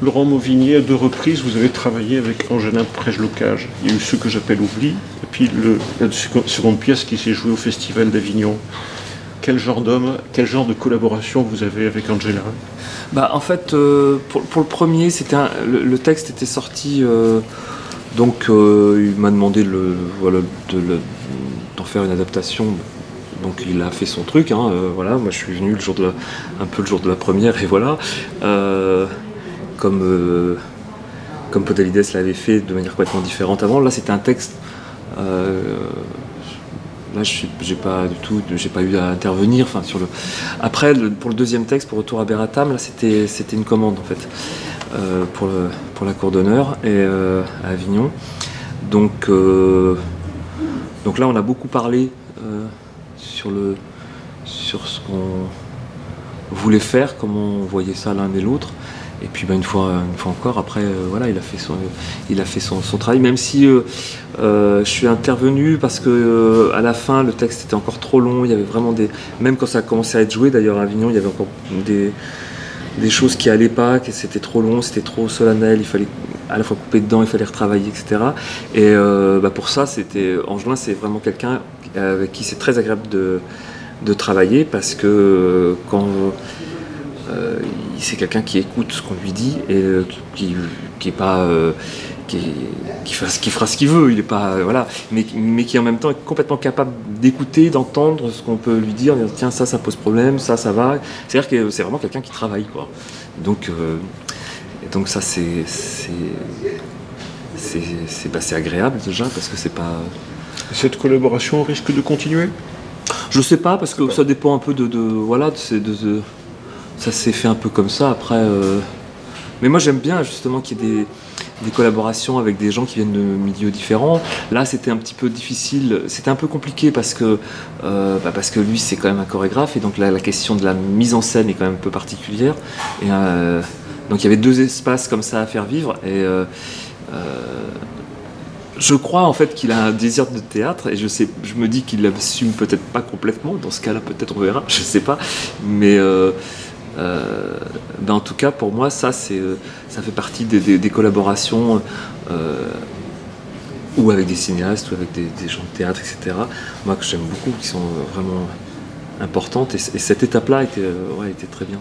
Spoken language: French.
Laurent Mauvignier, à 2 reprises, vous avez travaillé avec Angelin Prejlocage. Il y a eu ce que j'appelle Oubli, et puis la seconde pièce qui s'est jouée au Festival d'Avignon. Quel genre d'homme, quel genre de collaboration vous avez avec Angelin? Bah, en fait, pour le premier, le texte était sorti, donc il m'a demandé voilà, d'en faire une adaptation. Donc il a fait son truc, hein, voilà. Moi je suis venu un peu le jour de la première, et voilà. Comme Podalides l'avait fait de manière complètement différente avant. Là c'était un texte. Là j'ai pas eu à intervenir. Enfin, Après pour le deuxième texte, pour Retour à Beratam, là c'était une commande en fait, pour la cour d'honneur et à Avignon. Donc là on a beaucoup parlé sur ce qu'on voulait faire, comment on voyait ça l'un et l'autre. Et puis une fois encore, après, voilà, il a fait son travail, même si je suis intervenu parce que à la fin, le texte était encore trop long. Il y avait vraiment même quand ça a commencé à être joué, d'ailleurs à Avignon, il y avait encore des choses qui allaient pas, que c'était trop long, c'était trop solennel, il fallait à la fois couper dedans, il fallait retravailler, etc. Et pour ça, Angelin, c'est vraiment quelqu'un avec qui c'est très agréable de travailler, parce que c'est quelqu'un qui écoute ce qu'on lui dit et qui fera ce qu'il veut. Il est pas voilà, mais qui en même temps est complètement capable d'écouter, d'entendre ce qu'on peut lui dire, en disant tiens, ça pose problème, ça va. C'est-à-dire que c'est vraiment quelqu'un qui travaille, quoi. Donc ça c'est agréable déjà, parce que c'est pas. Cette collaboration risque de continuer? Je sais pas, parce que ça dépend un peu voilà, ça s'est fait un peu comme ça après. Mais moi j'aime bien justement qu'il y ait des collaborations avec des gens qui viennent de milieux différents. Là c'était un petit peu difficile, c'était un peu compliqué parce que lui c'est quand même un chorégraphe, et donc là, la question de la mise en scène est quand même un peu particulière. Et donc il y avait 2 espaces comme ça à faire vivre, et je crois en fait qu'il a un désir de théâtre, et je me dis qu'il l'assume peut-être pas complètement. Dans ce cas-là, peut-être on verra, je sais pas. Mais en tout cas, pour moi, ça fait partie des collaborations ou avec des cinéastes, ou avec des gens de théâtre, etc. Moi, que j'aime beaucoup, qui sont vraiment importantes. Et cette étape-là était très bien.